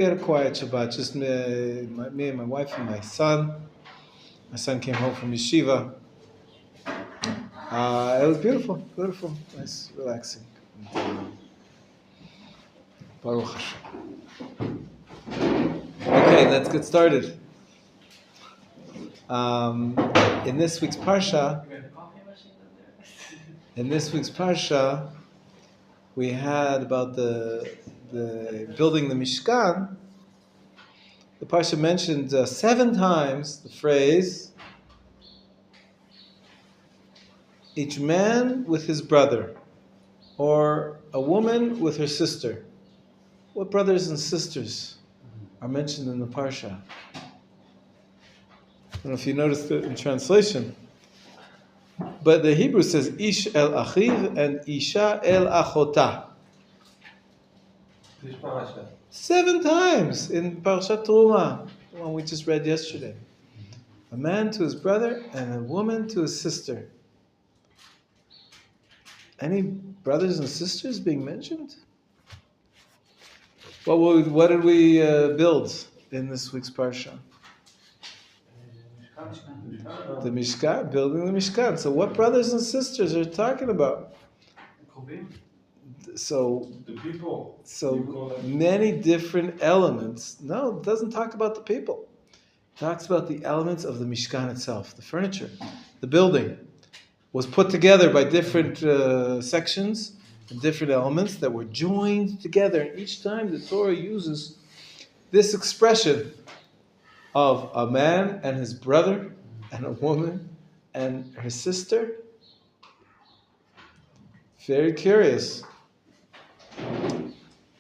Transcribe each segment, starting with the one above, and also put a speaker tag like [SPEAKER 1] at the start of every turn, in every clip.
[SPEAKER 1] We had a quiet Shabbat, just me and my wife and my son. My son came home from yeshiva. It was beautiful, nice, relaxing. Baruch Hashem. Okay, let's get started. In this week's parsha, we had about the building the Mishkan. The parsha mentioned 7 times the phrase, each man with his brother, or a woman with her sister. What brothers and sisters are mentioned in the parsha? I don't know if you noticed it in translation, but the Hebrew says ish el achiv and isha el achota. 7 times in Parashat Teruma, the one we just read yesterday. A man to his brother and a woman to his sister. Any brothers and sisters being mentioned? What did we build in this week's parsha? The Mishkan, building the Mishkan. So what brothers and sisters are talking about? So
[SPEAKER 2] the people.
[SPEAKER 1] So many different elements. No, it doesn't talk about the people. It talks about the elements of the Mishkan itself, the furniture, the building. Was put together by different sections and different elements that were joined together. And each time the Torah uses this expression of a man and his brother and a woman and her sister. Very curious.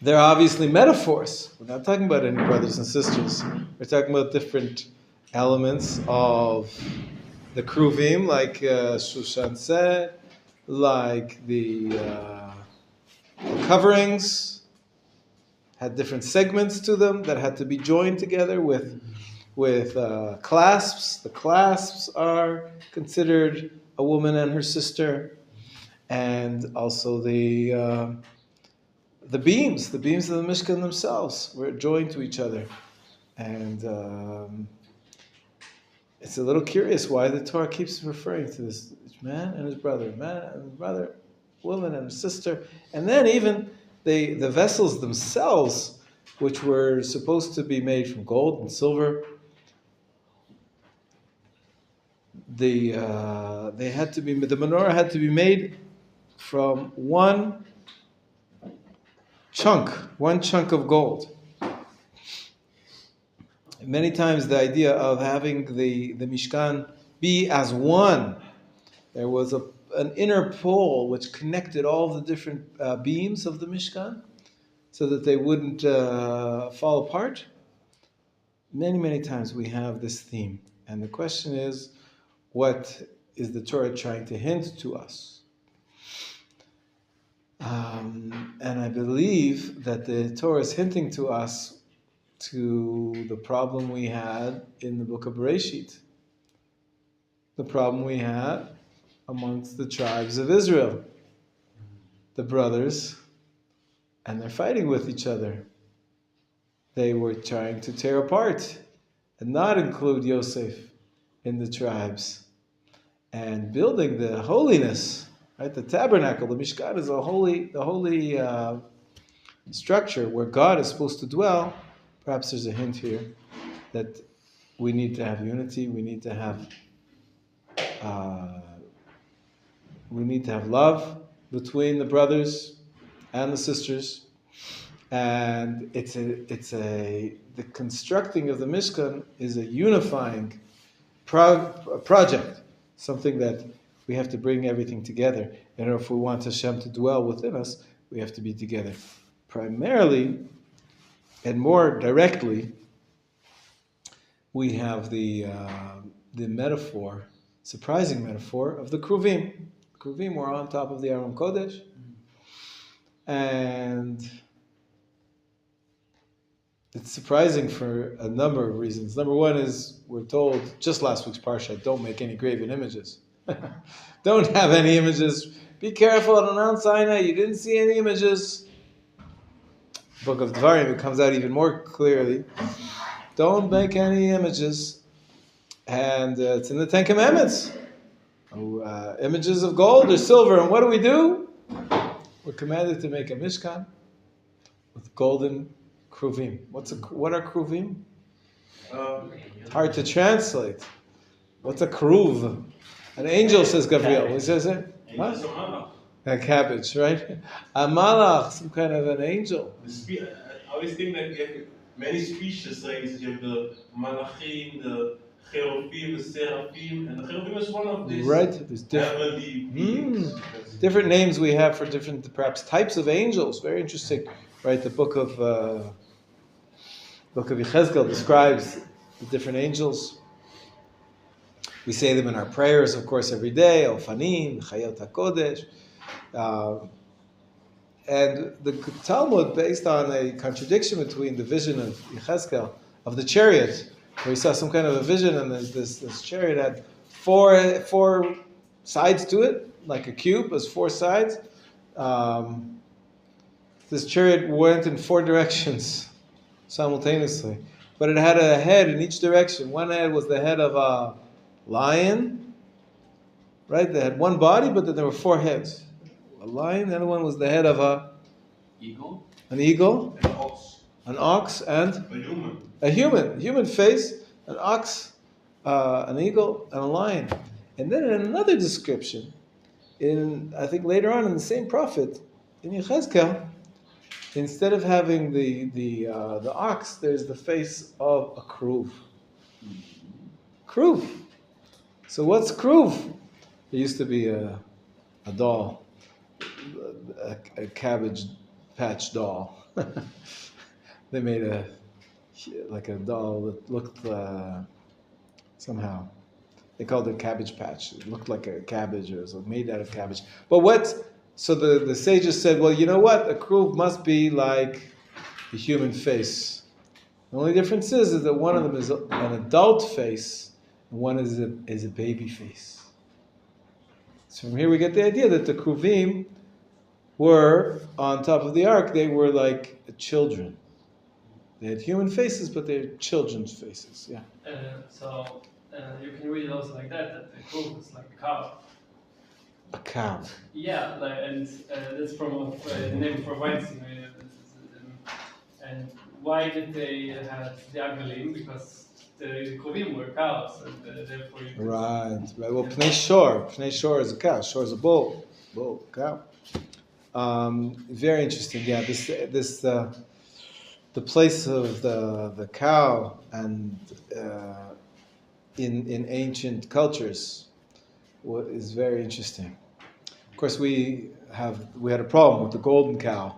[SPEAKER 1] They're obviously metaphors. We're not talking about any brothers and sisters. We're talking about different elements of the kruvim, like Shushan said, like the coverings, had different segments to them that had to be joined together with clasps. The clasps are considered a woman and her sister, and also the beams of the Mishkan themselves were joined to each other, and it's a little curious why the Torah keeps referring to this man and his brother, woman and his sister, and then even the vessels themselves, which were supposed to be made from gold and silver. The menorah had to be made from one chunk of gold. Many times the idea of having the Mishkan be as one, there was an inner pole which connected all the different beams of the Mishkan so that they wouldn't fall apart. Many times we have this theme. And the question is, what is the Torah trying to hint to us? And I believe that the Torah is hinting to us to the problem we had in the book of Bereshit. The problem we had amongst the tribes of Israel. The brothers, and they're fighting with each other. They were trying to tear apart and not include Yosef in the tribes. And building the holiness, right? The tabernacle, the Mishkan is the holy structure where God is supposed to dwell. Perhaps there's a hint here that we need to have unity. We need to have love between the brothers and the sisters, and the constructing of the Mishkan is a unifying project, something that we have to bring everything together. And if we want Hashem to dwell within us, we have to be together. Primarily, and more directly, we have the metaphor, surprising metaphor of the kruvim. The kruvim were on top of the Aron Kodesh, and it's surprising for a number of reasons. Number one is we're told just last week's parsha, don't make any graven images. Don't have any images. Be careful on Mount Sinai. You didn't see any images. book of Dvarim, it comes out even more clearly. Don't make any images. And it's in the Ten Commandments. Images of gold or silver. And what do? We're commanded to make a mishkan with golden kruvim. What are kruvim? It's hard to translate. What's a kruv? An angel, says Gabriel. What says it? What? A cabbage, right? A malach, some kind of an angel.
[SPEAKER 2] I always think that you have many species, right? You have the malachim, the cherubim, the seraphim, and the cherubim is one of these
[SPEAKER 1] There's
[SPEAKER 2] heavenly beings.
[SPEAKER 1] Different names we have for different, perhaps, types of angels. Very interesting, right? The book of Yechezkel describes the different angels. We say them in our prayers, of course, every day. Ofanim, Chayot HaKodesh. And the Talmud, based on a contradiction between the vision of Yechezkel, of the chariot, where he saw some kind of a vision, and this chariot had four sides to it, like a cube, has four sides. This chariot went in four directions simultaneously, but it had a head in each direction. One head was the head of a lion, right? They had one body, but then there were four heads. A lion, the other one was the head of an eagle, an ox, and a human face, an ox, an eagle, and a lion. And then in another description, I think later on in the same prophet, in Yechezkel, instead of having the ox, there's the face of a kruv. Kruv. So what's kruv? There used to be a doll, a cabbage patch doll. They made a doll that looked somehow. They called it cabbage patch. It looked like a cabbage, or it was made out of cabbage. But so the sages said, well, you know what? A kruv must be like the human face. The only difference is that one of them is an adult face, and one is a baby face. So from here we get the idea that the kruvim were on top of the ark. They were like children. They had human faces, but they're children's faces. Yeah.
[SPEAKER 3] So you can read also like that the kruv is like a cow.
[SPEAKER 1] A cow.
[SPEAKER 3] Yeah, and that's from the name for Weinberg. And why did they have the agalim? Because the kruvim were cows, and therefore you
[SPEAKER 1] Right. Well, Pnei Shor is a cow. Shor is a bull, cow. Very interesting. Yeah, this the place of the cow and in ancient cultures is very interesting. Of course, we had a problem with the golden cow,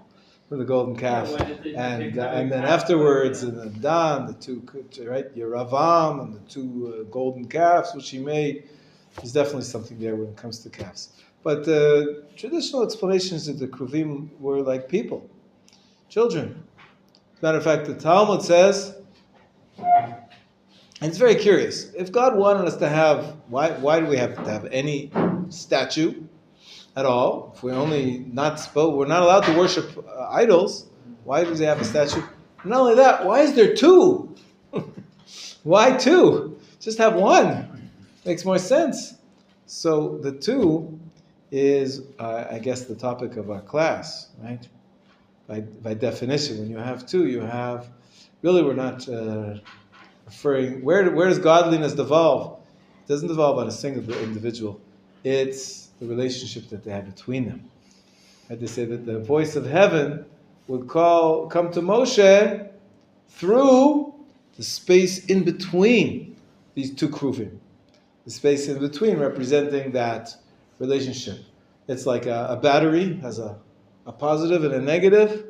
[SPEAKER 1] with the golden calf, and then afterwards, and then Dan, the two, right, Yeravam, and the two golden calves which he made. There's definitely something there when it comes to calves. But the traditional explanations of the kruvim were like people, children. As a matter of fact, the Talmud says, and it's very curious, if God wanted us to have, why do we have to have any statue at all? If we're we're not allowed to worship idols, why does he have a statue? Not only that, why is there two? Why two? Just have one. Makes more sense. So the two is, I guess, the topic of our class, right? By definition, when you have two, you have, really we're not referring, where does godliness devolve? It doesn't devolve on a single individual. It's the relationship that they had between them. Right? They say that the voice of heaven would come to Moshe through the space in between these two kruvim. The space in between representing that relationship. It's like a battery has a positive and a negative,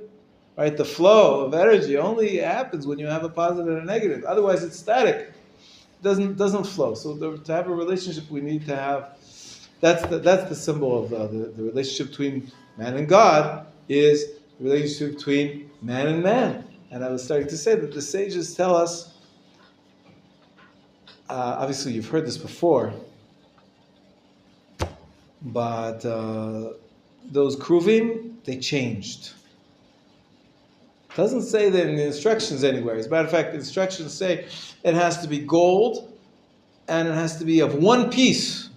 [SPEAKER 1] right? The flow of energy only happens when you have a positive and a negative. Otherwise, it's static. It doesn't flow. So to have a relationship, we need to have. That's the symbol of the relationship between man and God is the relationship between man and man. And I was starting to say that the sages tell us. Obviously, you've heard this before, but those kruvim, they changed. It doesn't say that in the instructions anywhere. As a matter of fact, the instructions say it has to be gold and it has to be of one piece.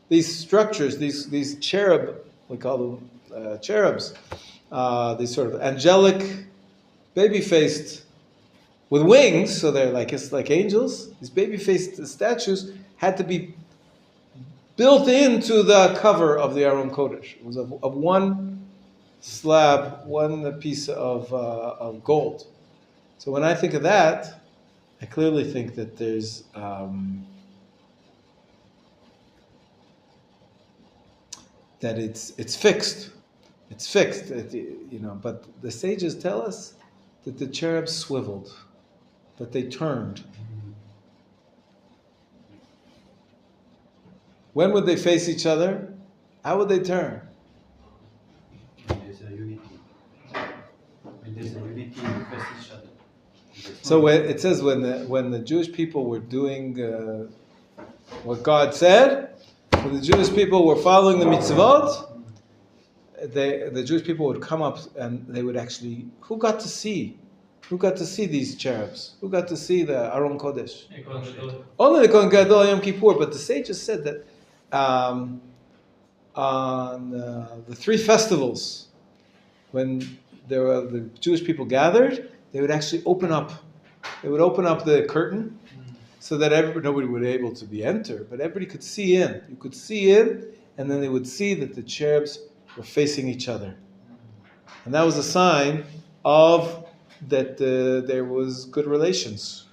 [SPEAKER 1] These structures, these cherub, we call them cherubs, these sort of angelic, baby-faced, with wings, so they're like, it's like angels. These baby-faced statues had to be built into the cover of the Aron Kodesh. It was of one slab, one piece of gold. So when I think of that, I clearly think that there's that it's fixed. It's fixed, But the sages tell us that the cherubs swiveled, that they turned. When would they face each other? How would they turn?
[SPEAKER 4] When there's a unity. When there's a unity, we face each other.
[SPEAKER 1] So it says when the Jewish people were doing what God said, when the Jewish people were following the mitzvot, the Jewish people would come up and they would actually, who got to see these cherubs? Who got to see the Aron Kodesh? Only the Kohen Gadol Yom Kippur. But the sages said that on the three festivals, when there were the Jewish people gathered, they would actually open up. They would open up the curtain so that nobody would be able to be entered, but everybody could see in. You could see in, and then they would see that the cherubs were facing each other, and that was a sign of that there was good relations,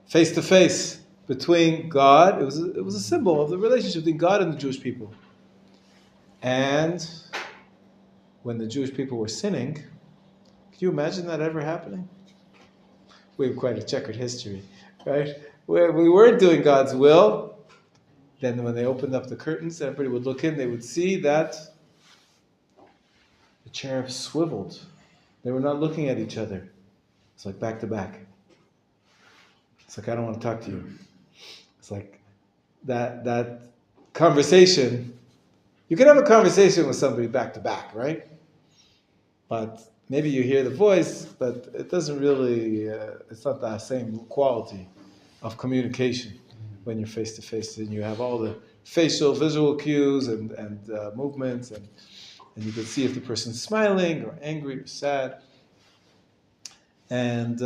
[SPEAKER 1] face to face between God. It was a symbol of the relationship between God and the Jewish people. And when the Jewish people were sinning, can you imagine that ever happening? We have quite a checkered history, right? Where we weren't doing God's will, then when they opened up the curtains, everybody would look in, they would see that the cherubs swiveled. They were not looking at each other. It's like back to back. It's like, I don't want to talk to you. It's like that conversation. You can have a conversation with somebody back to back, right? But maybe you hear the voice, but it doesn't really, it's not the same quality of communication when you're face to face and you have all the facial, visual cues and movements, and you can see if the person's smiling or angry or sad. And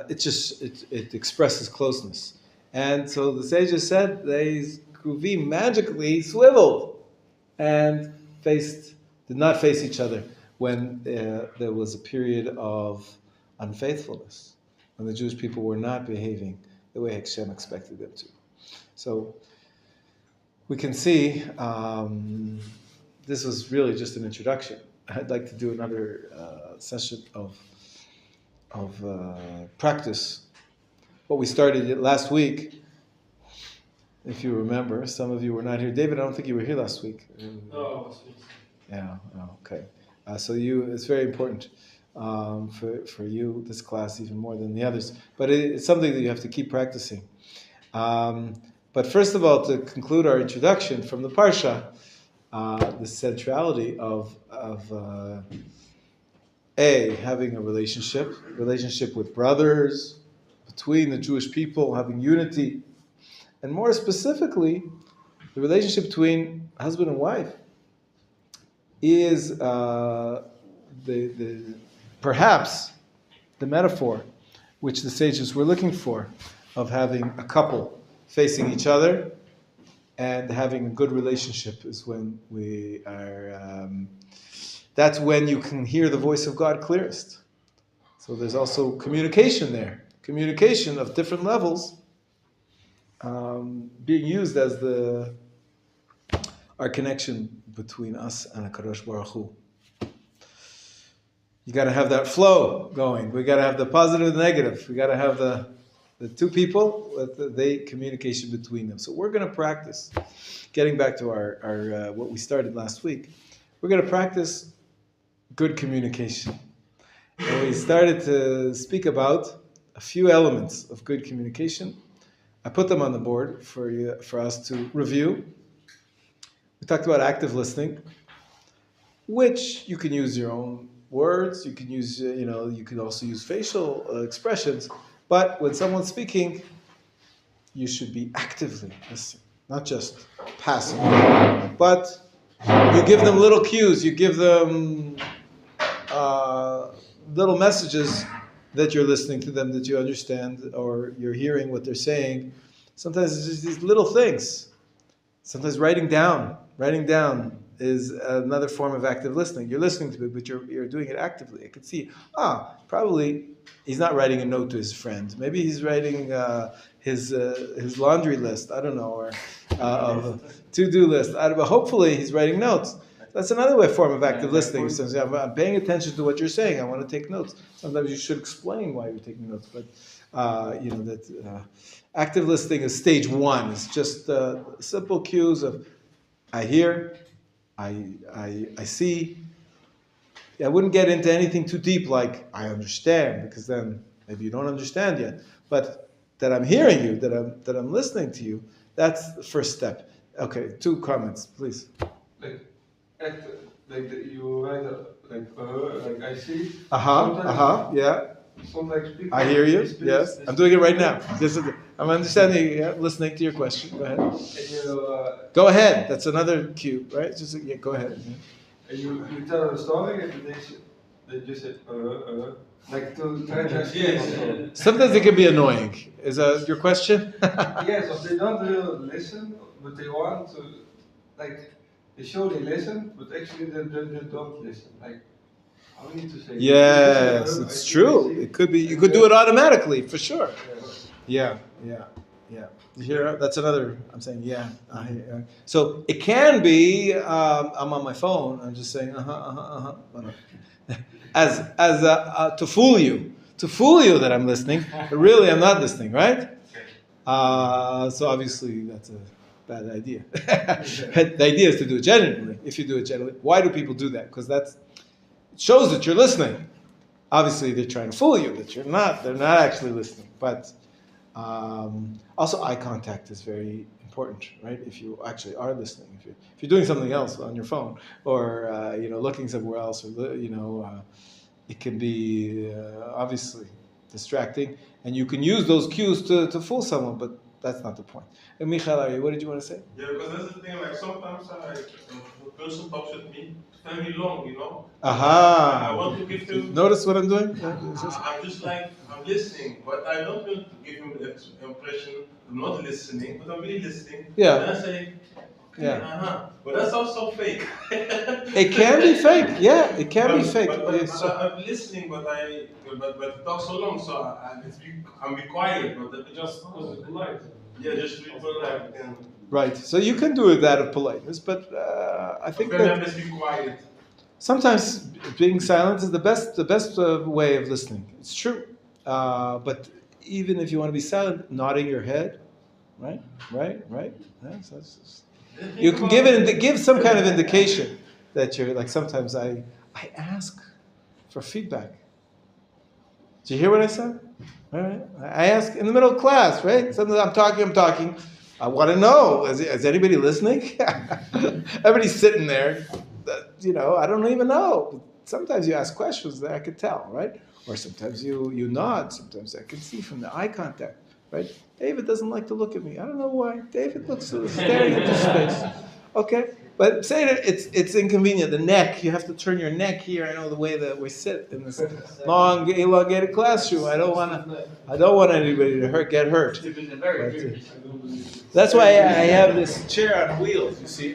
[SPEAKER 1] it expresses closeness. And so the sages said these kruvim magically swiveled and did not face each other when there was a period of unfaithfulness, when the Jewish people were not behaving the way Hashem expected them to. So we can see this was really just an introduction. I'd like to do another session of practice. What we started last week, if you remember, some of you were not here. David, I don't think you were here last week.
[SPEAKER 3] Oh,
[SPEAKER 1] yeah. Oh, okay. So it's very important for you, this class, even more than the others. But it's something that you have to keep practicing. But first of all, to conclude our introduction from the Parsha, the centrality of having a relationship with brothers, between the Jewish people, having unity, and more specifically, the relationship between husband and wife is perhaps the metaphor which the sages were looking for, of having a couple facing each other and having a good relationship is when we are. That's when you can hear the voice of God clearest. So there's also communication there, communication of different levels, being used as our connection between us and HaKadosh Baruch Hu. You got to have that flow going. We got to have the positive and negative. We got to have the two people with the communication between them. So we're going to practice. Getting back to our what we started last week, we're going to practice good communication. And we started to speak about a few elements of good communication. I put them on the board for us to review. We talked about active listening, which you can use your own words. You can use, you can also use facial expressions. But when someone's speaking, you should be actively listening, not just passive. But you give them little cues. You give them little messages that you're listening to them, that you understand, or you're hearing what they're saying. Sometimes it's just these little things. Sometimes writing down is another form of active listening. You're listening to it, but you're doing it actively. I could see, probably he's not writing a note to his friend. Maybe he's writing his laundry list. I don't know, or to-do list. But hopefully he's writing notes. That's another form of active listening. So I'm paying attention to what you're saying. I want to take notes. Sometimes you should explain why you're taking notes, but active listening is stage one. It's just simple cues of I hear, I see. I wouldn't get into anything too deep like I understand, because then maybe you don't understand yet. But that I'm hearing you, that I'm listening to you, that's the first step. Okay, 2 comments, please.
[SPEAKER 5] You write like I see.
[SPEAKER 1] Yeah.
[SPEAKER 5] Sometimes people.
[SPEAKER 1] I hear you. Yes, I'm doing it right now. I'm understanding. Yeah, listening to your question. Go ahead. Go ahead. That's another cue, right? Just go ahead.
[SPEAKER 5] And you tell a story and they just say like to try to explain.
[SPEAKER 1] Sometimes it can be annoying. Is that your question?
[SPEAKER 5] Yes, or they don't really listen, but they want to, like, they show they listen, but actually they don't listen. Like, I need to say.
[SPEAKER 1] Yes, it's true. It could be. You could do it automatically, for sure. Yeah. You hear? That's another. I'm saying, yeah. So it can be. I'm on my phone. I'm just saying, as to fool you that I'm listening, but really I'm not listening, right? So obviously that's a bad idea. The idea is to do it genuinely. If you do it genuinely, why do people do that? Because it shows that you're listening. Obviously, they're trying to fool you that you're not. They're not actually listening. But also, eye contact is very important, right? If you actually are listening, if you're doing something else on your phone, or looking somewhere else, or it can be obviously distracting, and you can use those cues to fool someone, but that's not the point. And Michael, what did you want to say?
[SPEAKER 2] Yeah, because that's the thing. Like sometimes, the person talks with me very long, I want to give him.
[SPEAKER 1] Notice what I'm doing?
[SPEAKER 2] I'm just like I'm listening, but I don't want to give him the impression I'm not listening, but I'm really listening.
[SPEAKER 1] Yeah.
[SPEAKER 2] And I say, okay, but that's also fake.
[SPEAKER 1] It can be fake. Yeah, it can be fake.
[SPEAKER 2] I'm listening, but it talks so long, so I'm be quiet, but it just polite. Yeah, just be polite. Yeah.
[SPEAKER 1] Right. So you can do it out of politeness, but I think that
[SPEAKER 2] just be quiet.
[SPEAKER 1] Sometimes being silent is the best way of listening. It's true. But even if you want to be silent, nodding your head, right. Yes, you can give some kind of indication that you're like. Sometimes I ask for feedback. Did you hear what I said? All right. I ask in the middle of class, right? Sometimes I'm talking. I want to know, is anybody listening? Everybody's sitting there, I don't even know. Sometimes you ask questions that I could tell, right? Or sometimes you nod, sometimes I can see from the eye contact, right? David doesn't like to look at me. I don't know why. David looks staring into space. Okay, but say that it's inconvenient. The neck, you have to turn your neck here. I know the way that we sit in this long, elongated classroom. I don't want anybody to get hurt. That's why I have this chair on wheels. You see,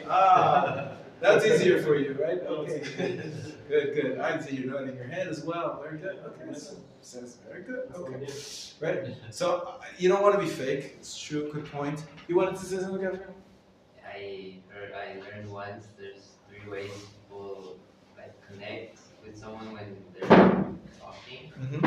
[SPEAKER 1] that's easier for you, right? Okay, good. I see you're nodding your head as well. Very good. Okay, says very good. Okay, right. So you don't want to be fake. It's true. Good point. You wanted to say something, Gabriel?
[SPEAKER 6] I learned once there's 3 ways people connect with someone when they're talking. Mm-hmm.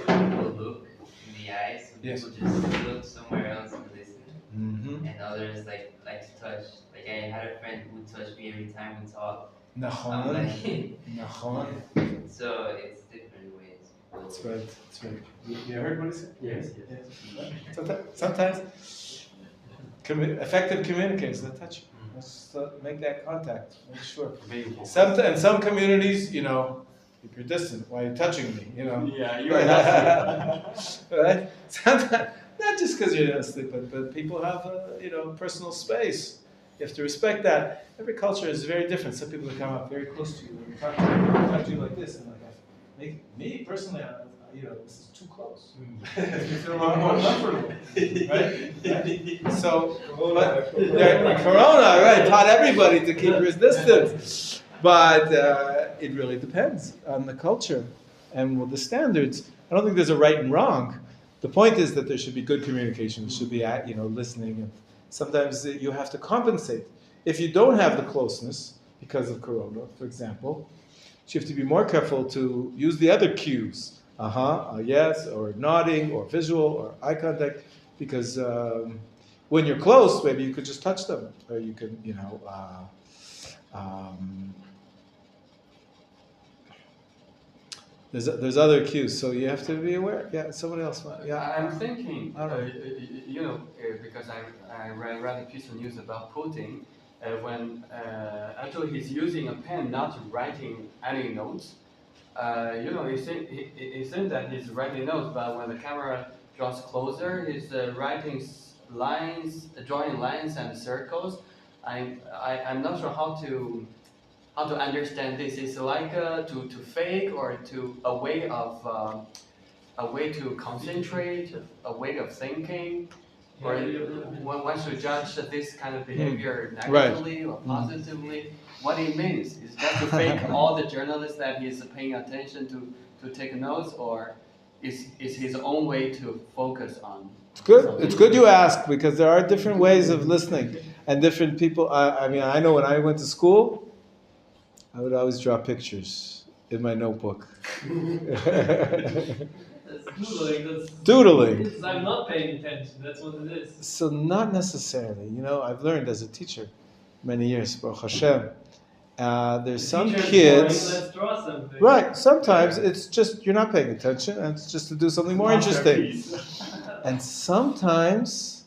[SPEAKER 6] Some people look in the eyes, some people just look somewhere else and listen. Mm-hmm. And others like to touch. Like I had a friend who touched me every time we talked.
[SPEAKER 1] Machon.
[SPEAKER 6] So it's different ways.
[SPEAKER 1] That's right. You heard what he said?
[SPEAKER 3] Yes.
[SPEAKER 1] Sometimes effective communicators that touch you. Let's make that contact. Make sure. In some communities, Keep your distance. Why are you touching me? You know.
[SPEAKER 3] Yeah, you are not.
[SPEAKER 1] Right? Sometimes, not just because you're not asleep, but people have personal space. You have to respect that. Every culture is very different. Some people come up very close to you and talk to you like this, and me personally, this is too close. You feel a lot more uncomfortable, right? So, but Corona, right, taught everybody to keep your distance. But it really depends on the culture and with the standards. I don't think there's a right and wrong. The point is that there should be good communication. There should be, listening. And sometimes you have to compensate. If you don't have the closeness because of Corona, for example, you have to be more careful to use the other cues. Yes, or nodding, or visual, or eye contact. Because when you're close, maybe you could just touch them. Or you can, There's other cues, so you have to be aware. Yeah, somebody else. Yeah,
[SPEAKER 7] I'm thinking, because I read a piece of news about Putin, when actually he's using a pen, not writing any notes. It seems that he's writing notes, but when the camera draws closer, he's writing lines, drawing lines and circles. I'm not sure how to understand this. Is like to fake or to a way to concentrate, a way of thinking, or one should judge this kind of behavior negatively or positively. What it means is that to fake all the journalists that he's paying attention to take notes, or is his own way to focus on.
[SPEAKER 1] It's good. Something. It's good you ask, because there are different ways of listening and different people. I know when I went to school, I would always draw pictures in my notebook.
[SPEAKER 3] That's doodling.
[SPEAKER 1] Doodling.
[SPEAKER 3] I'm not paying attention. That's what it is.
[SPEAKER 1] So not necessarily. I've learned as a teacher many years, Baruch Hashem. There's some kids.
[SPEAKER 3] Let's draw something.
[SPEAKER 1] Right. Sometimes it's just you're not paying attention, and it's just to do something more interesting. And sometimes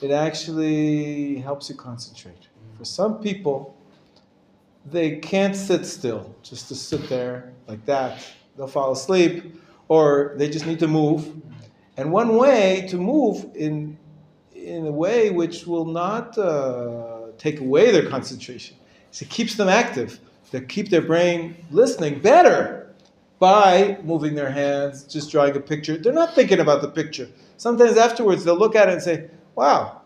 [SPEAKER 1] it actually helps you concentrate. For some people, they can't sit still, just to sit there like that. They'll fall asleep, or they just need to move. And one way to move in a way which will not take away their concentration is it keeps them active. They keep their brain listening better by moving their hands, just drawing a picture. They're not thinking about the picture. Sometimes afterwards they'll look at it and say, "Wow,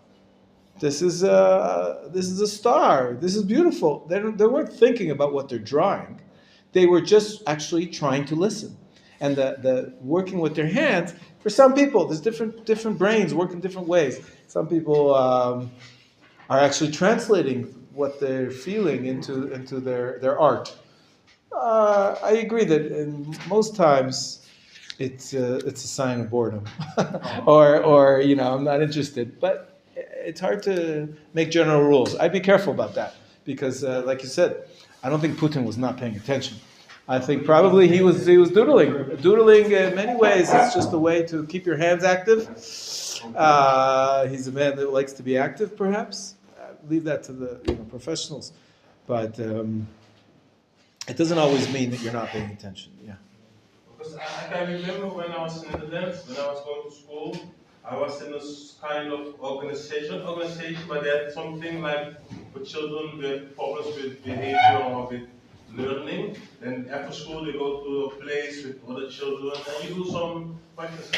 [SPEAKER 1] this is a star. This is beautiful." They weren't thinking about what they're drawing. They were just actually trying to listen. And the working with their hands, for some people, there's different brains work in different ways. Some people are actually translating what they're feeling into their art. I agree that in most times it's a sign of boredom, or I'm not interested. But it's hard to make general rules. I'd be careful about that because, like you said, I don't think Putin was not paying attention. I think probably he was doodling. Doodling in many ways is just a way to keep your hands active. He's a man that likes to be active, perhaps. Leave that to the professionals, but it doesn't always mean that you're not paying attention. Yeah.
[SPEAKER 2] Because I can remember when I was in the Netherlands, when I was going to school, I was in this kind of organization, but they had something like for children with problems with behavior or with learning. Then after school they go to a place with other children and you do some practice.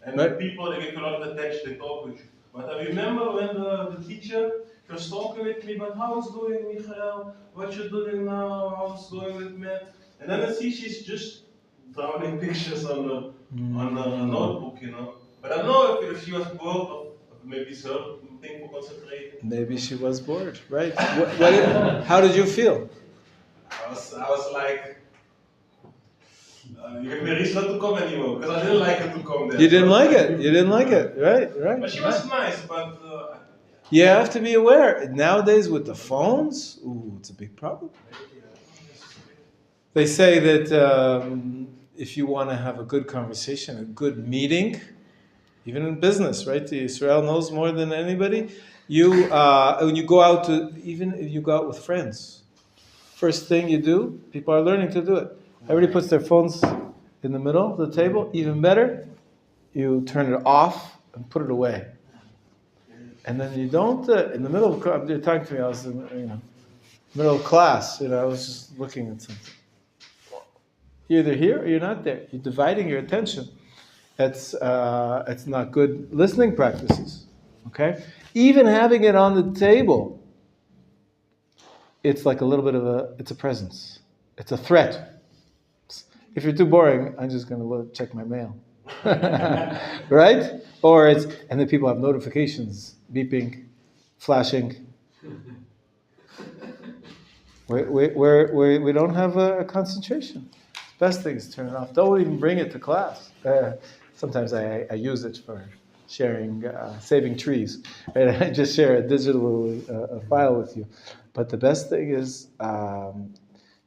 [SPEAKER 2] And the people, they give you a lot of attention, they talk with you. But I remember when the teacher was talking with me, but how's going, Michael? What you doing now? How's going with Matt? And then I see she's just drawing pictures on a notebook, But I don't know if she was bored or maybe it's her thing for concentrating.
[SPEAKER 1] Maybe she was bored, right? How did you feel?
[SPEAKER 2] I was like, you gave me a reason not to come anymore because I didn't like her to come there.
[SPEAKER 1] You didn't like it, right?
[SPEAKER 2] But she was nice, but.
[SPEAKER 1] You have to be aware. Nowadays with the phones, it's a big problem. They say that if you want to have a good conversation, a good meeting, even in business, right? Israel knows more than anybody. When you go out even if you go out with friends, first thing you do, people are learning to do it. Everybody puts their phones in the middle of the table. Even better, you turn it off and put it away. And then you don't, in the middle of, you're talking to me, I was in, middle of class, I was just looking at something. You're either here or you're not there. You're dividing your attention. It's not good listening practices, okay? Even having it on the table, it's like a little bit of it's a presence. It's a threat. If you're too boring, I'm just going to check my mail. Right? And then people have notifications, beeping, flashing. We don't have a concentration. Best thing is turn it off. Don't even bring it to class. Sometimes I use it for sharing, saving trees. And I just share a digital file with you. But the best thing is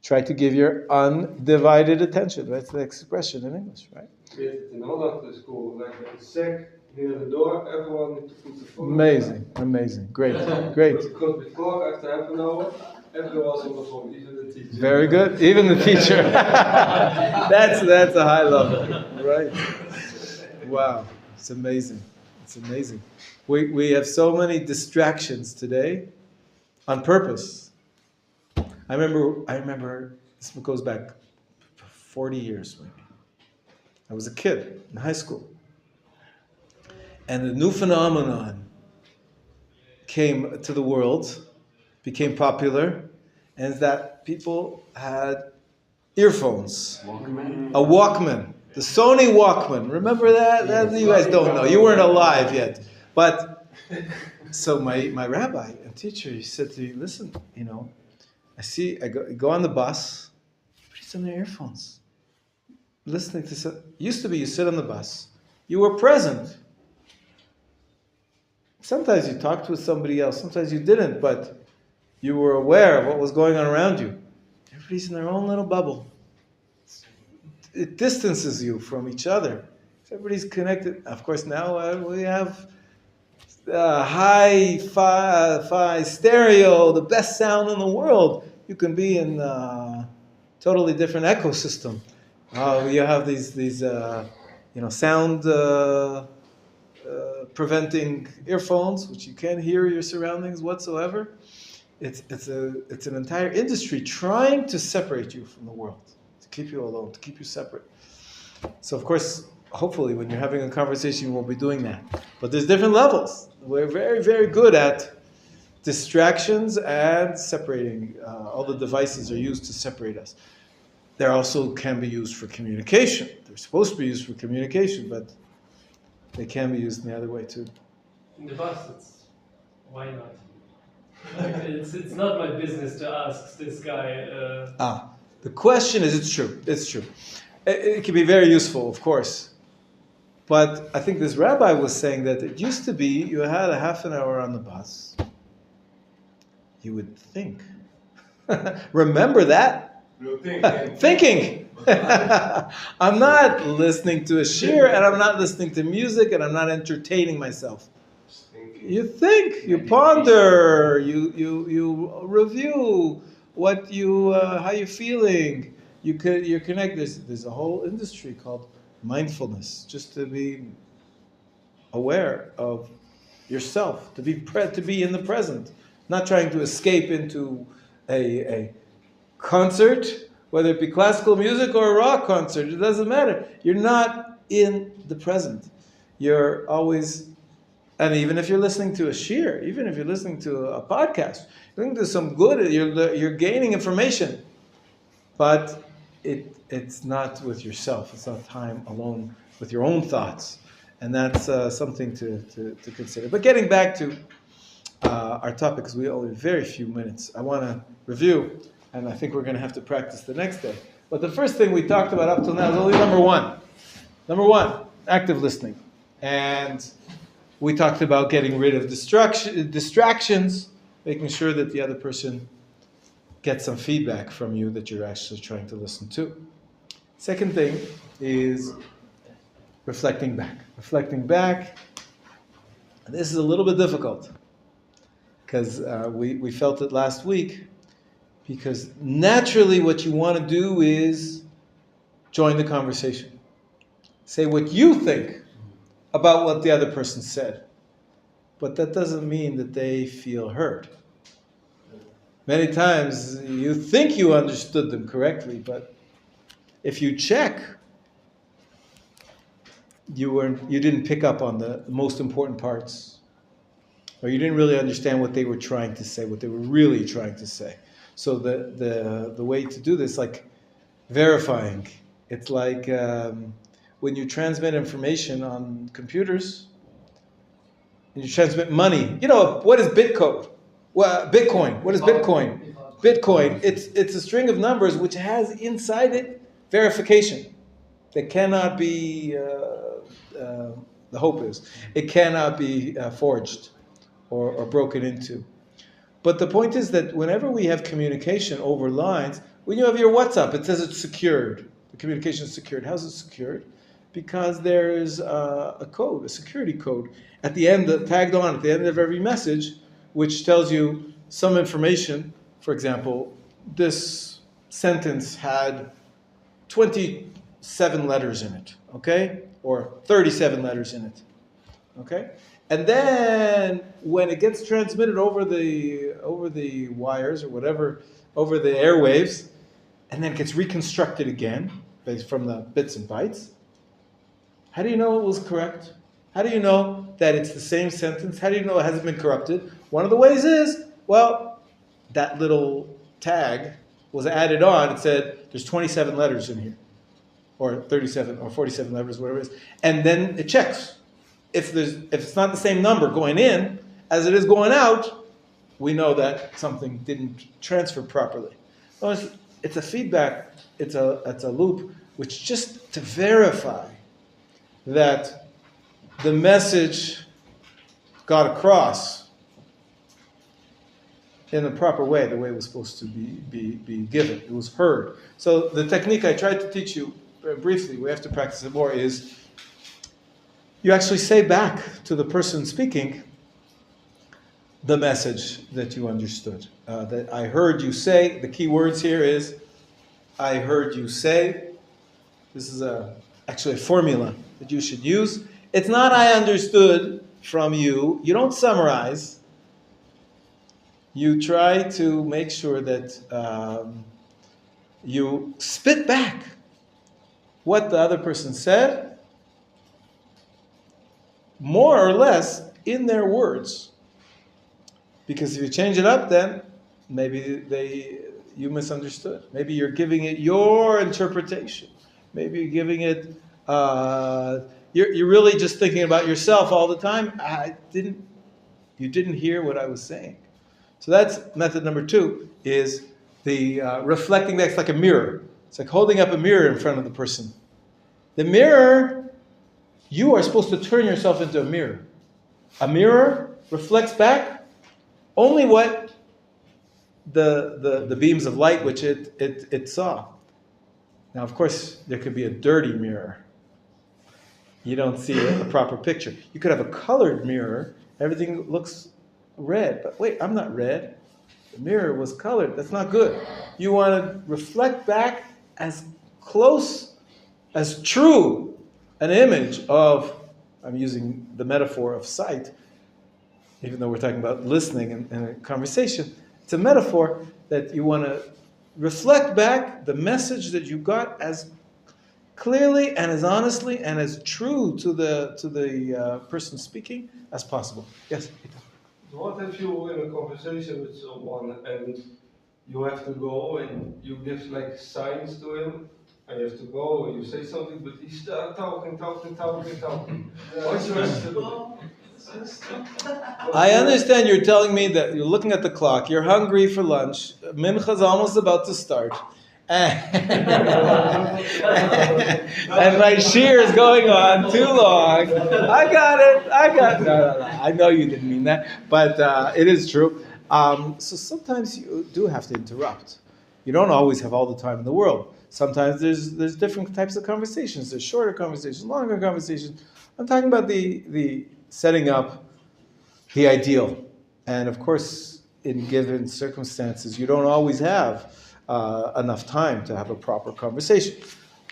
[SPEAKER 1] try to give your undivided attention. That's the expression in English, right?
[SPEAKER 5] We had it in Holland school, like a sack near the door, everyone needs to put the phone.
[SPEAKER 1] Amazing, great.
[SPEAKER 5] Because before, after half an hour, everyone was on the phone, even the teacher.
[SPEAKER 1] Very good, even the teacher. That's a high level, right? Wow, it's amazing. We have so many distractions today, on purpose. I remember. This goes back 40 years, maybe. I was a kid in high school. And a new phenomenon came to the world, became popular, and that people had earphones. A Walkman. The Sony Walkman. Remember that? You guys don't know. You weren't alive yet. But, so my rabbi and teacher, he said to me, listen, I go on the bus, everybody's on their earphones. Listening to used to be you sit on the bus, you were present. Sometimes you talked with somebody else, sometimes you didn't, but you were aware of what was going on around you. Everybody's in their own little bubble. It distances you from each other. Everybody's connected. Of course, now we have hi-fi stereo, the best sound in the world. You can be in a totally different ecosystem. You have these sound preventing earphones, which you can't hear your surroundings whatsoever. It's an entire industry trying to separate you from the world, to keep you alone, to keep you separate. So of course, hopefully, when you're having a conversation, you won't be doing that. But there's different levels. We're very, very good at distractions and separating. All the devices are used to separate us. They also can be used for communication. They're supposed to be used for communication, but they can be used in the other way too.
[SPEAKER 3] In the bus, why not? It's not my business to ask this guy.
[SPEAKER 1] The question is, it's true. It can be very useful, of course. But I think this rabbi was saying that it used to be you had a half an hour on the bus. You would think. Remember that? Thinking. I'm not listening to a shir, and I'm not listening to music, and I'm not entertaining myself. You think, you ponder, you review how you're feeling. You're connected. There's a whole industry called mindfulness, just to be aware of yourself, to be in the present, not trying to escape into a concert, whether it be classical music or a rock concert. It doesn't matter. You're not in the present. You're always, and even if you're listening to a shir, even if you're listening to a podcast, you're listening to some good. You're gaining information, but it's not with yourself. It's not time alone with your own thoughts, and that's something to consider. But getting back to our topic, because we only have very few minutes, I want to review, and I think we're going to have to practice the next day. But the first thing we talked about up till now is only number one. Number one, active listening. And we talked about getting rid of distractions, making sure that the other person gets some feedback from you that you're actually trying to listen to. Second thing is reflecting back. Reflecting back, this is a little bit difficult because we felt it last week, because naturally what you want to do is join the conversation. Say what you think about what the other person said. But that doesn't mean that they feel heard. Many times you think you understood them correctly, but if you check, you didn't pick up on the most important parts. Or you didn't really understand what they were trying to say, what they were really trying to say. So the way to do this, like verifying, it's like when you transmit information on computers, and you transmit money. You know, what is Bitcoin? Well, Bitcoin. What is Bitcoin? Bitcoin. It's a string of numbers which has inside it verification. That cannot be. The hope is it cannot be forged or broken into. But the point is that whenever we have communication over lines, when you have your WhatsApp, it says it's secured. The communication is secured. How's it secured? Because there's a code, a security code, at the end, tagged on at the end of every message, which tells you some information. For example, this sentence had 27 letters in it, okay? Or 37 letters in it, okay? And then when it gets transmitted over the wires or whatever, over the airwaves, and then it gets reconstructed again based from the bits and bytes, how do you know it was correct? How do you know that it's the same sentence? How do you know it hasn't been corrupted? One of the ways is, well, that little tag was added on. It said there's 27 letters in here, or 37 or 47 letters, whatever it is. And then it checks. If it's not the same number going in as it is going out, we know that something didn't transfer properly. It's a feedback, it's a loop, which just to verify that the message got across in the proper way, the way it was supposed to be given. It was heard. So the technique I tried to teach you very briefly, we have to practice it more, is you actually say back to the person speaking the message that you understood. That I heard you say, the key words here is, I heard you say. This is actually a formula that you should use. It's not I understood from you. You don't summarize. You try to make sure that you spit back what the other person said, more or less in their words. Because if you change it up, then maybe you misunderstood. Maybe you're giving it your interpretation. Maybe you're giving it, you're really just thinking about yourself all the time. You didn't hear what I was saying. So that's method number 2, is the reflecting back. It's like a mirror. It's like holding up a mirror in front of the person. The mirror, you are supposed to turn yourself into a mirror. A mirror reflects back only what the beams of light which it saw. Now, of course, there could be a dirty mirror. You don't see a proper picture. You could have a colored mirror. Everything looks red. But wait, I'm not red. The mirror was colored. That's not good. You want to reflect back as close, as true an image of, I'm using the metaphor of sight, even though we're talking about listening and a conversation. It's a metaphor that you want to reflect back the message that you got as clearly and as honestly and as true to the person speaking as possible. Yes?
[SPEAKER 5] What if you're in a conversation with someone and you have to go and you give like signs to him and you have to go and you say something but he's still talking. What's your answer?
[SPEAKER 1] I understand you're telling me that you're looking at the clock, you're hungry for lunch, Mincha's almost about to start, and my shear is going on too long. I got it. No. I know you didn't mean that, but it is true. So sometimes you do have to interrupt. You don't always have all the time in the world. Sometimes there's different types of conversations. There's shorter conversations, longer conversations. I'm talking about the setting up the ideal. And of course, in given circumstances, you don't always have enough time to have a proper conversation.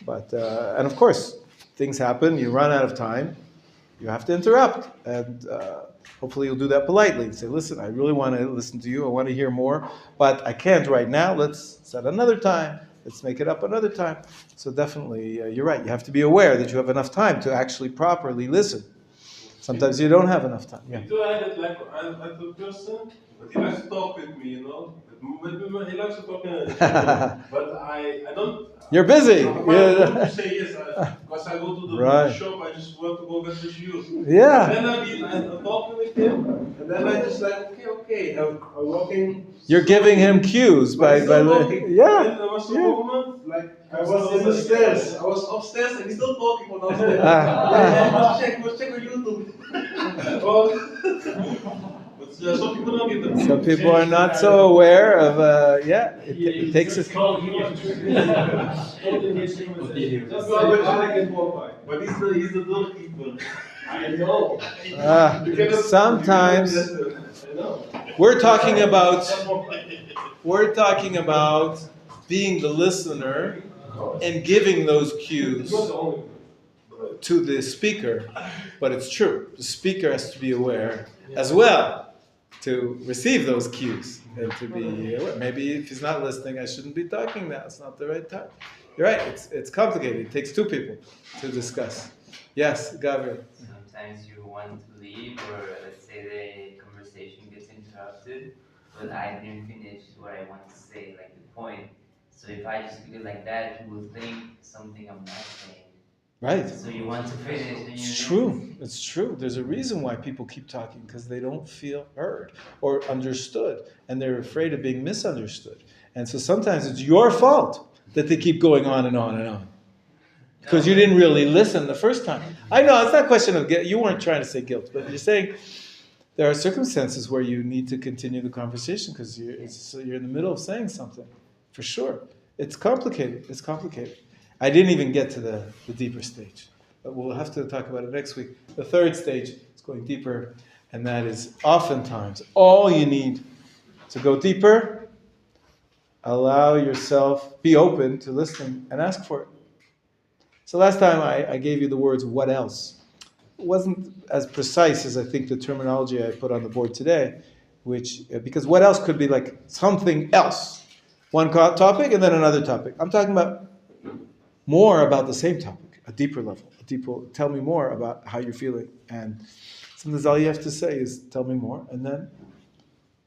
[SPEAKER 1] But and of course, things happen. You run out of time. You have to interrupt, and hopefully you'll do that politely. Say, listen, I really want to listen to you. I want to hear more, but I can't right now. Let's set another time. Let's make it up another time. So definitely, you're right. You have to be aware that you have enough time to actually properly listen. Sometimes you don't have enough time. Yeah.
[SPEAKER 2] Me too, I had like a person, but he likes to talk with me, you know. He likes to talk but I don't.
[SPEAKER 1] You're busy.
[SPEAKER 2] I want to say yes, because I go to the shop, I just want to go get the shoes.
[SPEAKER 1] Yeah.
[SPEAKER 2] And then I'm talking with him, and then I just like, okay, I'm walking.
[SPEAKER 1] You're giving him cues by
[SPEAKER 2] yeah.
[SPEAKER 1] There
[SPEAKER 2] was a moment, like I was in the stairs, I was upstairs, and he's still talking from downstairs. Let's check on YouTube. But some people don't get them.
[SPEAKER 1] Some people are not so aware of, it takes a...
[SPEAKER 2] But he's the doorkeeper. I know.
[SPEAKER 1] Sometimes we're talking about being the listener and giving those cues to the speaker, but it's true. The speaker has to be aware as well to receive those cues and to be aware. Maybe if he's not listening, I shouldn't be talking now. It's not the right time. You're right. It's complicated. It takes two people to discuss. Yes, Gabriel.
[SPEAKER 6] Sometimes you want to leave, or let's say the conversation gets interrupted, but I didn't finish what I want to say, like the point. So if I just leave it like that, you will think something I'm not saying.
[SPEAKER 1] Right.
[SPEAKER 6] So you want to finish. And
[SPEAKER 1] it's true. It's true. There's a reason why people keep talking, because they don't feel heard or understood, and they're afraid of being misunderstood. And so sometimes it's your fault that they keep going on and on and on, because you didn't really listen the first time. I know it's not a question of guilt. You weren't trying to say guilt, but you're saying there are circumstances where you need to continue the conversation because you're in the middle of saying something. For sure. It's complicated. It's complicated. I didn't even get to the deeper stage, but we'll have to talk about it next week. The third stage is going deeper, and that is oftentimes all you need to go deeper. Allow yourself, be open to listening and ask for it. So last time I gave you the words, what else? It wasn't as precise as I think the terminology I put on the board today, because what else could be like something else. One topic and then another topic. I'm talking about more about the same topic, a deeper level. Tell me more about how you're feeling. And sometimes all you have to say is, tell me more. And then,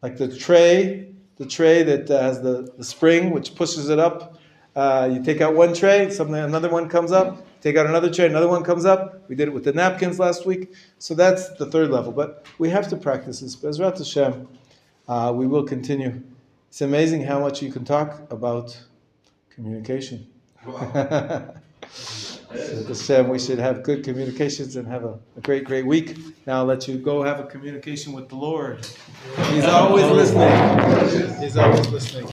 [SPEAKER 1] like the tray that has the spring, which pushes it up. You take out one tray, another one comes up. Take out another tray, another one comes up. We did it with the napkins last week. So that's the third level. But we have to practice this. Bezrat Hashem, we will continue. It's amazing how much you can talk about communication. Wow. Hashem, we should have good communications and have a great, great week. Now I'll let you go have a communication with the Lord. He's always listening. He's always listening.